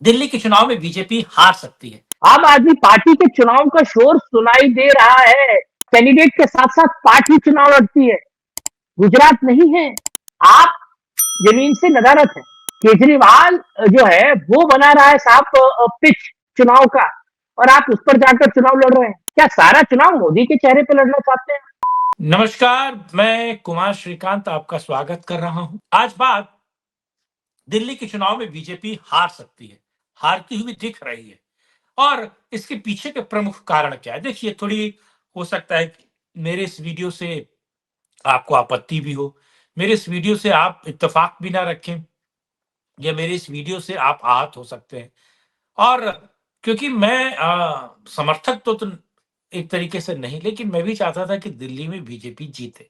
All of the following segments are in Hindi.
दिल्ली के चुनाव में बीजेपी हार सकती है। आम आदमी पार्टी के चुनाव का शोर सुनाई दे रहा है। कैंडिडेट के साथ साथ पार्टी चुनाव लड़ती है। गुजरात नहीं है। आप जमीन से नदारत है। केजरीवाल जो है वो बना रहा है साफ पिच चुनाव का, और आप उस पर जाकर चुनाव लड़ रहे हैं। क्या सारा चुनाव मोदी के चेहरे पे लड़ना चाहते हैं? नमस्कार, मैं कुमार श्रीकांत आपका स्वागत कर रहा हूं। आज बात दिल्ली के चुनाव में बीजेपी हार सकती है, हारती हुई दिख रही है और इसके पीछे के प्रमुख कारण क्या है? देखिए, थोड़ी हो सकता है कि मेरे इस वीडियो से आपको आपत्ति भी हो, मेरे इस वीडियो से आप इत्तेफाक भी ना रखें या मेरे इस वीडियो से आप आहत हो सकते हैं। और क्योंकि मैं समर्थक तो एक तरीके से नहीं, लेकिन मैं भी चाहता था कि दिल्ली में बीजेपी जीते।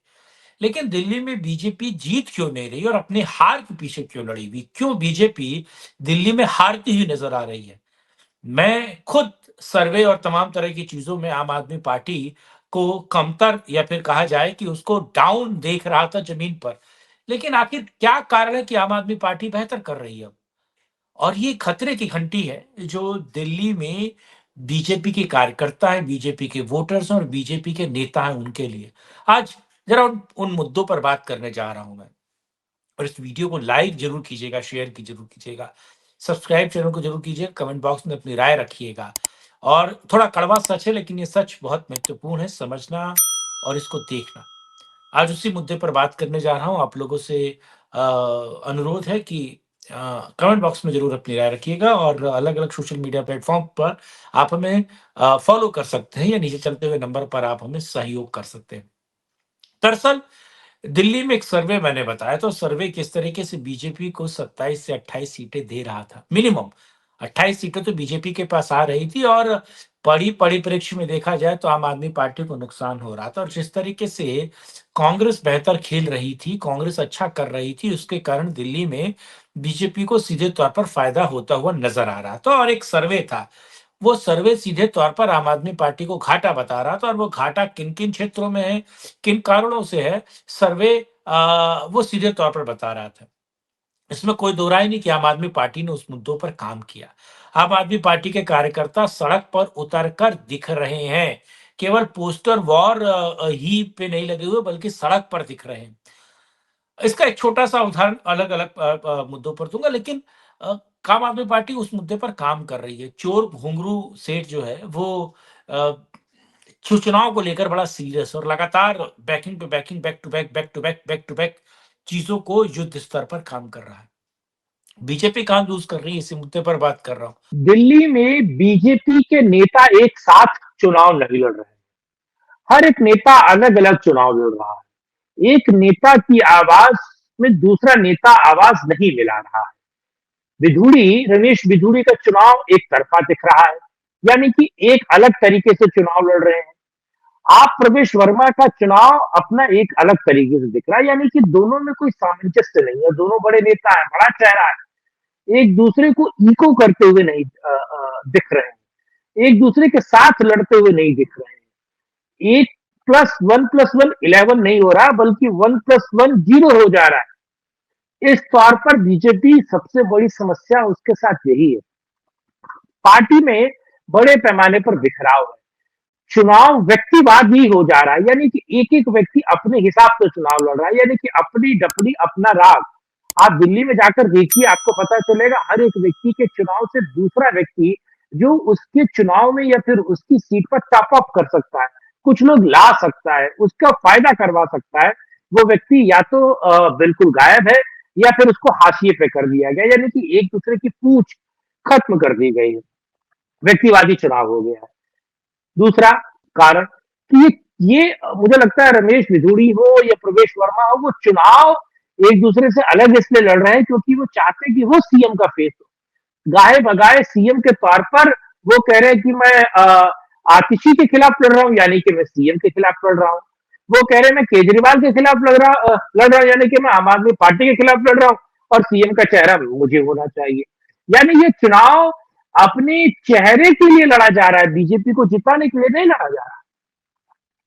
लेकिन दिल्ली में बीजेपी जीत क्यों नहीं रही और अपनी हार के पीछे क्यों लड़ी हुई? क्यों बीजेपी दिल्ली में हारती हुई नज़र आ रही है? मैं खुद सर्वे और तमाम तरह की चीज़ों में आम आदमी पार्टी को कमतर या फिर कहा जाए कि उसको डाउन देख रहा था ज़मीन पर। लेकिन आखिर क्या कारण है कि आम आदमी पार्टी बेहतर कर रही है अब? और ये खतरे की घंटी है जो दिल्ली में बीजेपी के कार्यकर्ता हैं, बीजेपी के वोटर्स हैं और बीजेपी के नेता हैं उनके लिए। आज ज़रा उन मुद्दों पर बात करने जा रहा हूँ मैं। और इस वीडियो को लाइक ज़रूर कीजिएगा, शेयर की ज़रूर कीजिएगा, सब्सक्राइब चैनल को ज़रूर कीजिएगा, कमेंट बॉक्स में अपनी राय रखिएगा। और थोड़ा कड़वा सच है, लेकिन ये सच बहुत महत्वपूर्ण है समझना और इसको देखना। आज उसी मुद्दे पर बात करने जा रहा हूँ। आप लोगों से अनुरोध है कि कमेंट बॉक्स में ज़रूर अपनी राय रखिएगा और अलग-अलग सोशल मीडिया प्लेटफ़ॉर्म पर आप हमें फ़ॉलो कर सकते हैं या नीचे चलते हुए नंबर पर आप हमें सहयोग कर सकते हैं। दरअसल दिल्ली में एक सर्वे मैंने बताया, तो सर्वे किस तरीके से बीजेपी को 27 से 28 सीटें दे रहा था। मिनिमम 28 सीटें तो बीजेपी के पास आ रही थी और परिप्रेक्ष्य में देखा जाए तो आम आदमी पार्टी को नुकसान हो रहा था और जिस तरीके से कांग्रेस बेहतर खेल रही थी, कांग्रेस अच्छा कर रही थी, उसके कारण दिल्ली में बीजेपी को सीधे तौर पर फायदा होता हुआ नज़र आ रहा था और एक सर्वे था। वो सर्वे सीधे तौर पर आम आदमी पार्टी को घाटा बता रहा था और वो घाटा किन-किन क्षेत्रों में है, किन कारणों से है, सर्वे वो सीधे तौर पर बता रहा था। इसमें कोई दो राय नहीं कि आम आदमी पार्टी ने उस मुद्दों पर काम किया। आम आदमी पार्टी के कार्यकर्ता सड़क पर उतर कर दिख रहे हैं। केवल पोस्टर वॉर ही पे नहीं लगे हुए बल्कि सड़क पर दिख रहे हैं। इसका एक छोटा-सा उदाहरण अलग-अलग मुद्दों पर दूँगा, लेकिन अ, आम आदमी पार्टी उस मुद्दे पर काम कर रही है। चोर घुंघरू सेठ जो है वो अ, चुनाव को लेकर बड़ा सीरियस और लगातार backing to backing, back to back, back to back, back to back चीज़ों को युद्ध स्तर पर काम कर रहा है। बीजेपी कहाँ लूज़ कर रही है, इसी मुद्दे पर बात कर रहा हूँ। दिल्ली में बीजेपी के नेता एक साथ चुनाव नहीं लड़ रहे हैं। हर एक नेता अलग अलग चुनाव लड़ रहा है। एक नेता की आवाज में दूसरा नेता आवाज नहीं मिला रहा है। रमेश बिधूड़ी का चुनाव एक तरफा दिख रहा है, यानी कि एक अलग तरीके से चुनाव लड़ रहे हैं। आप प्रवेश वर्मा का चुनाव अपना एक अलग तरीके से दिख रहा है, यानी कि दोनों में कोई सामंजस्य नहीं है। दोनों बड़े नेता है, बड़ा चेहरा है, एक दूसरे को इको करते हुए नहीं दिख रहे हैं, एक दूसरे के साथ लड़ते हुए नहीं दिख रहे हैं। एक प्लस वन 11 नहीं हो रहा, बल्कि 1+1 0 हो जा रहा है। इस तौर पर बीजेपी सबसे बड़ी समस्या उसके साथ यही है। पार्टी में बड़े पैमाने पर बिखराव है। चुनाव व्यक्तिवादी हो जा रहा है, यानी कि एक-एक व्यक्ति अपने हिसाब से चुनाव लड़ रहा है, यानी कि अपनी डपली अपना राग। आप दिल्ली में जाकर देखिए, आपको पता चलेगा हर एक व्यक्ति के चुनाव से दूसरा व्यक्ति जो उसके चुनाव में या फिर उसकी सीट पर टॉप अप कर सकता है, कुछ लोग ला सकता है, उसका फायदा करवा सकता है, वो व्यक्ति या तो बिल्कुल गायब है या फिर उसको हाशिए पे कर दिया गया, यानी कि एक दूसरे की पूछ खत्म कर दी गई है। व्यक्तिवादी चुनाव हो गया है। दूसरा कारण कि मुझे लगता है रमेश बिधूड़ी हो या प्रवेश वर्मा हो, वो चुनाव एक दूसरे से अलग इसलिए लड़ रहे हैं क्योंकि वो चाहते हैं कि वो सीएम का फेस हो। गाहे बगाए सीएम के तौर पर वो कह रहे हैं कि मैं आतिशी के खिलाफ लड़ रहा हूं, यानी कि मैं सीएम के खिलाफ लड़ रहा हूं। वो कह रहे हैं मैं केजरीवाल के खिलाफ लड़ रहा हूं, यानी कि मैं आम आदमी पार्टी के खिलाफ लड़ रहा हूं और सीएम का चेहरा मुझे होना चाहिए। यानी ये चुनाव अपने चेहरे के लिए लड़ा जा रहा है, बीजेपी को जिताने के लिए नहीं लड़ा जा रहा।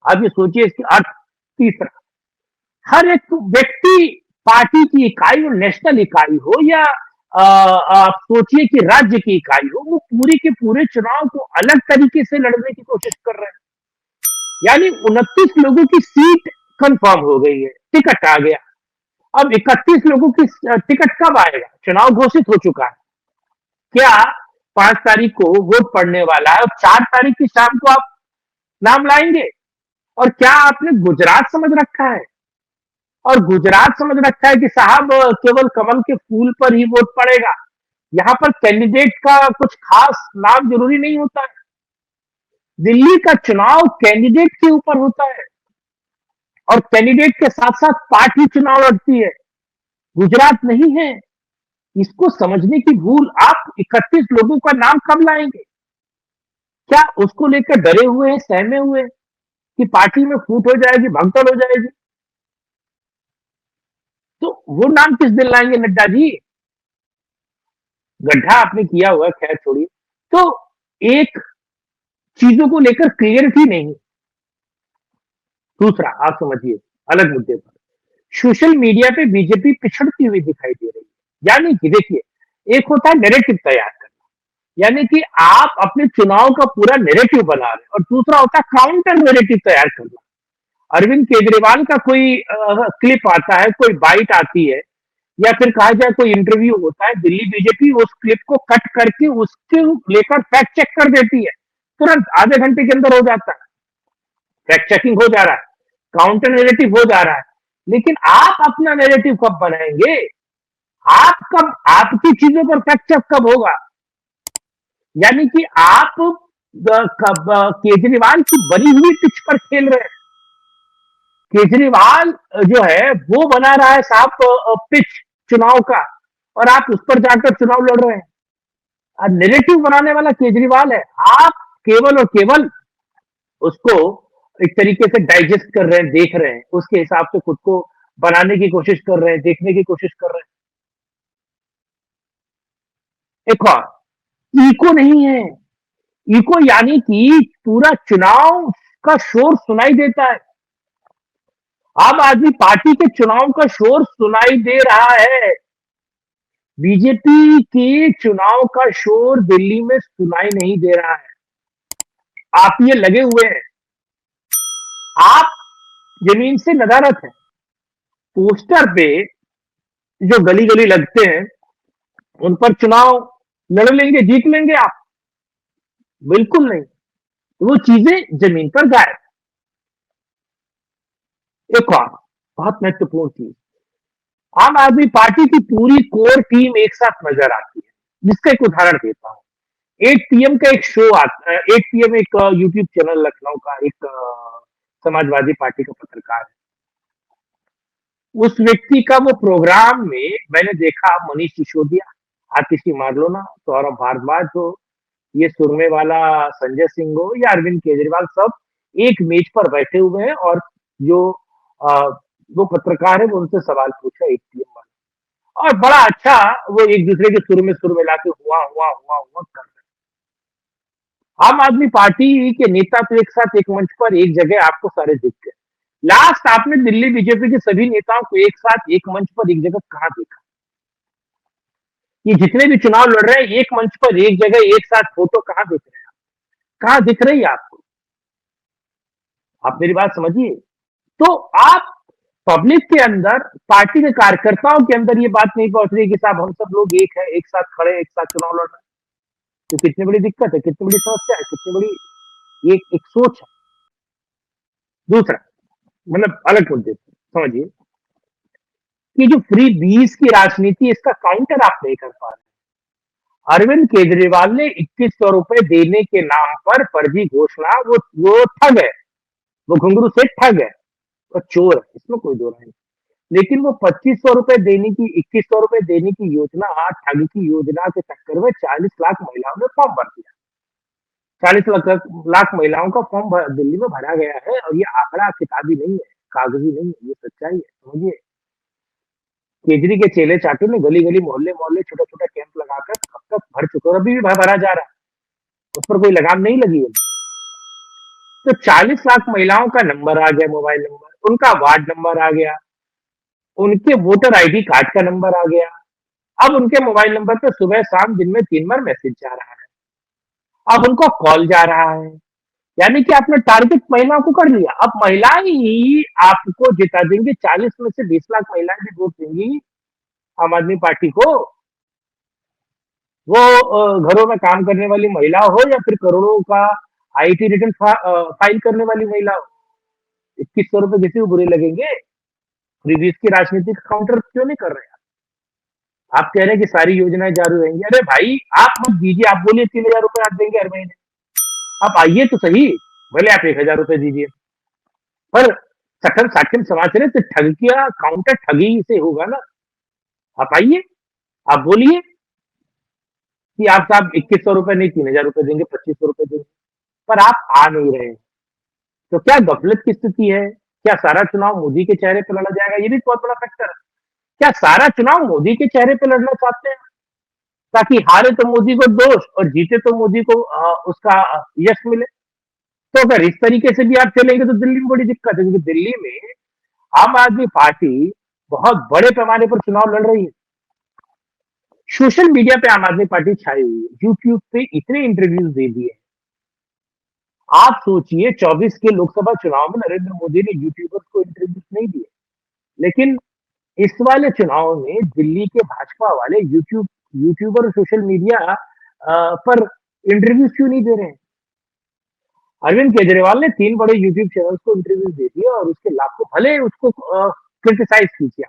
अब ये सोचिए इसके अर्थ। तीसरा, हर एक व्यक्ति पार्टी की इकाई हो, नेशनल इकाई हो या आप सोचिए कि राज्य की इकाई हो, वो पूरे के पूरे चुनाव को अलग तरीके से लड़ने की कोशिश कर रहे हैं। यानी 29 लोगों की सीट कंफर्म हो गई है, टिकट आ गया। अब 31 लोगों की टिकट कब आएगा? चुनाव घोषित हो चुका है। क्या 5 तारीख को वोट पड़ने वाला है और 4 तारीख की शाम को आप नाम लाएंगे? और क्या आपने गुजरात समझ रखा है? और गुजरात समझ रखा है कि साहब केवल कमल के फूल पर ही वोट पड़ेगा? यहाँ पर कैंडिडेट का कुछ खास नाम जरूरी नहीं होता है। दिल्ली का चुनाव कैंडिडेट के ऊपर होता है और कैंडिडेट के साथ साथ पार्टी चुनाव लड़ती है। गुजरात नहीं है। इसको समझने की भूल आप 31 लोगों का नाम कब लाएंगे? क्या उसको लेकर डरे हुए हैं, सहमे हुए हैं कि पार्टी में फूट हो जाएगी, भगदड़ हो जाएगी? तो वो नाम किस दिन लाएंगे नड्डा जी? गड्ढा आपने किया हुआ है, खैर छोड़िए। तो एक चीजों को लेकर क्लियरिटी नहीं। दूसरा आप समझिए, अलग मुद्दे पर सोशल मीडिया पे बीजेपी पिछड़ती हुई दिखाई दे रही है। यानी कि देखिए, एक होता है नैरेटिव तैयार करना, यानी कि आप अपने चुनाव का पूरा नैरेटिव बना रहे हैं, और दूसरा होता है काउंटर नैरेटिव तैयार करना। अरविंद केजरीवाल का कोई क्लिप आता है, कोई बाइट आती है, या फिर कहा जाए कोई इंटरव्यू होता है, दिल्ली बीजेपी उस क्लिप को कट करके उसके लेकर फैक्ट चेक कर देती है। तुरंत आधे घंटे के अंदर हो जाता है, फैक्ट चेकिंग हो जा रहा है, काउंटर नैरेटिव हो जा रहा है। लेकिन आप अपना नैरेटिव कब बनाएंगे? आप कब, आपकी चीजों पर फैक्ट चेक कब होगा? यानी कि आप केजरीवाल की बनी हुई पिच पर खेल रहे हैं। केजरीवाल जो है वो बना रहा है साहब पिच चुनाव का, और आप उस पर जाकर चुनाव लड़ रहे हैं। नैरेटिव बनाने वाला केजरीवाल है, आप केवल और केवल उसको एक तरीके से डाइजेस्ट कर रहे हैं, देख रहे हैं, उसके हिसाब से खुद को बनाने की कोशिश कर रहे हैं, देखने की कोशिश कर रहे हैं। एक और इको नहीं है। इको यानी कि पूरा चुनाव का शोर सुनाई देता है। आम आदमी पार्टी के चुनाव का शोर सुनाई दे रहा है। बीजेपी के चुनाव का शोर दिल्ली में सुनाई नहीं दे रहा है। आप ये लगे हुए हैं, आप जमीन से नदारत है। पोस्टर पे जो गली गली लगते हैं, उन पर चुनाव लड़ लेंगे, जीत लेंगे आप? बिल्कुल नहीं। वो चीजें जमीन पर गायब। एक और बहुत महत्वपूर्ण चीज, आम आदमी पार्टी की पूरी कोर टीम एक साथ नजर आती है। जिसका एक उदाहरण देता हूँ। 8 PM का एक शो आता है, 8 PM एक यूट्यूब चैनल लखनऊ का एक समाजवादी पार्टी का पत्रकार है। उस व्यक्ति का वो प्रोग्राम में मैंने देखा, मनीष सिसोदिया, आतिशी मारलोना, सौरभ भारद्वाज हो, ये सुरमे वाला संजय सिंह हो, या अरविंद केजरीवाल, सब एक मेज पर बैठे हुए हैं, और जो आ, वो पत्रकार है वो उनसे सवाल पूछा 8 PM वाला, और बड़ा अच्छा वो एक दूसरे के सुर में लाके हुआ हुआ हुआ हुआ कर रहे हैं। आम आदमी पार्टी के नेता तो एक साथ एक मंच पर एक जगह आपको सारे दिख गए। लास्ट आपने दिल्ली बीजेपी के सभी नेताओं को एक साथ एक मंच पर एक जगह कहाँ देखा? ये जितने भी चुनाव लड़ रहे हैं, एक मंच पर एक जगह एक साथ फोटो कहाँ दिख रहे हैं? कहाँ दिख रही है आपको? आप मेरी बात समझिए। तो आप पब्लिक के अंदर, पार्टी के कार्यकर्ताओं के अंदर ये बात नहीं पहुंच रही कि साहब हम सब लोग एक है, एक साथ खड़े, एक साथ चुनाव लड़ रहे हैं। तो कितनी बड़ी दिक्कत है, कितनी बड़ी समस्या है, कितनी बड़ी एक सोच है। दूसरा, मतलब अलग मुद्दे समझिए कि जो फ्री बीज की राजनीति, इसका काउंटर आप नहीं कर पा रहे। अरविंद केजरीवाल ने 2100 रुपए देने के नाम पर फर्जी घोषणा, वो ठग है, वो घुंगरू से ठग है और चोर है, इसमें कोई दो राय नहीं। लेकिन वो 2500 रुपए देने की, 2100 रुपए देने की योजना, ठग की योजना के चक्कर में 40 लाख महिलाओं ने फॉर्म भर दिया। 40 लाख महिलाओं का फॉर्म दिल्ली में भरा गया है, और ये आंकड़ा किताबी नहीं है, कागजी नहीं है, ये सच्चाई है, समझिए। केजरी के चेले चाटू ने गली गली, मोहल्ले मोहल्ले, छोटा छोटा कैंप लगाकर अब तक भर चुके, और अभी भी भरा जा रहा है, उस पर कोई लगाम नहीं लगी है। तो 40 लाख महिलाओं का नंबर आ गया, मोबाइल नंबर, उनका वार्ड नंबर आ गया, उनके वोटर आईडी कार्ड का नंबर आ गया। अब उनके मोबाइल नंबर पे सुबह शाम दिन में 3 बार मैसेज जा रहा है। अब उनको कॉल जा रहा है। यानी कि आपने टारगेट महिलाओं को कर लिया। अब महिलाएं ही आपको जिता देंगी। 40 में से 20 लाख महिलाएं भी वोट देंगी आम आदमी पार्टी को। वो घरों में काम करने वाली महिला हो या फिर करोड़ों का आईटी रिटर्न फाइल करने वाली महिला हो। 2100 रुपए किसी को बुरे लगेंगे? फ्रीबीज की राजनीति का काउंटर क्यों नहीं कर रहे हैं? आप कह रहे हैं कि सारी योजनाएं जारी रहेंगी। अरे भाई आप मत दीजिए, आप बोलिए 3000 रुपए आप देंगे हर महीने। आप आइए तो सही, भले आप 1000 रुपए दीजिए, पर सकल साकिब समाज चले तो ठग किया काउंटर ठगी से होगा ना। आप आइए, आप बोलिए कि आप साहब 2100 रुपए नहीं 3000 रुपए देंगे, 2500 रुपए देंगे, पर आप आ नहीं रहे हैं। तो क्या गफलत की स्थिति है? क्या सारा चुनाव मोदी के चेहरे पर लड़ा जाएगा? ये भी बहुत बड़ा फैक्टर है। क्या सारा चुनाव मोदी के चेहरे पर लड़ना चाहते हैं ताकि हारे तो मोदी को दोष और जीते तो मोदी को उसका यश मिले? तो अगर इस तरीके से भी आप चलेंगे तो दिल्ली में बड़ी दिक्कत है, क्योंकि दिल्ली में आम आदमी पार्टी बहुत बड़े पैमाने पर चुनाव लड़ रही है। सोशल मीडिया पे आम आदमी पार्टी छाई हुई है। यूट्यूब पे इतने इंटरव्यूज दे दिए। आप सोचिए 24 के लोकसभा चुनाव में नरेंद्र मोदी ने यूट्यूबर्स को इंटरव्यूज नहीं दिए, लेकिन इस वाले चुनाव में दिल्ली के भाजपा वाले यूट्यूबर और सोशल मीडिया पर इंटरव्यूज क्यों नहीं दे रहे हैं? अरविंद केजरीवाल ने 3 बड़े यूट्यूब चैनल्स को इंटरव्यूज दे दिए और उसके लाखों, भले उसको क्रिटिसाइज कीजिए,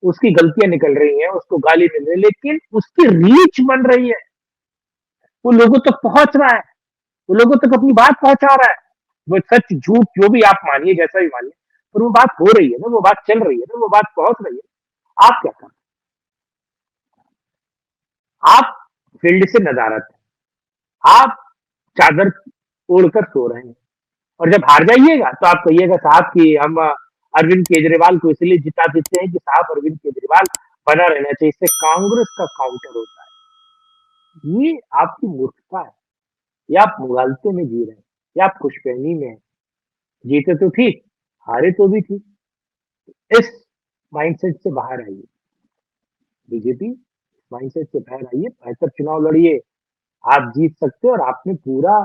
उसकी गलतियां निकल रही हैं, उसको गाली मिल रही है, लेकिन उसकी रीच बन रही है। वो लोगों तक पहुंच रहा है, वो लोगों तक अपनी बात पहुंचा रहा है। वो सच झूठ जो भी आप मानिए, जैसा भी मानिए, पर वो बात हो रही है ना, वो बात चल रही है ना, वो बात पहुंच रही है। आप क्या कर, आप फील्ड से नदारत हैं, आप चादर ओढ़कर सो रहे हैं, और जब हार जाइएगा तो आप कहिएगा साहब कि हम अरविंद केजरीवाल को इसलिए जिता देते हैं कि साहब अरविंद केजरीवाल बना रहना चाहिए। इससे कांग्रेस का काउंटर होता है। ये आपकी मूर्खता है। या आप मुगालते में जी रहे हैं, या आप खुशफहमी में हैं। जीते तो ठीक, हारे तो भी ठीक। इस माइंडसेट से बाहर आइए। बीजेपी माइंडसेट से बाहर आइए, बेहतर चुनाव लड़िए। आप जीत सकते हो और आप में पूरा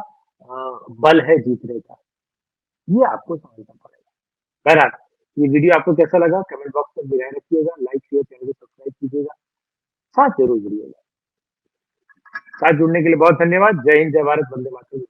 बल है जीतने का। ये आपको समझना पड़ेगा। बहरहाल, ये वीडियो आपको कैसा लगा कमेंट बॉक्स में बनाए रखिएगा। लाइक शेयर चैनल को सब्सक्राइब कीजिएगा, साथ जरूर जुड़िएगा। साथ जुड़ने के लिए बहुत धन्यवाद। जय हिंद, जय भारत, वंदे मातरम।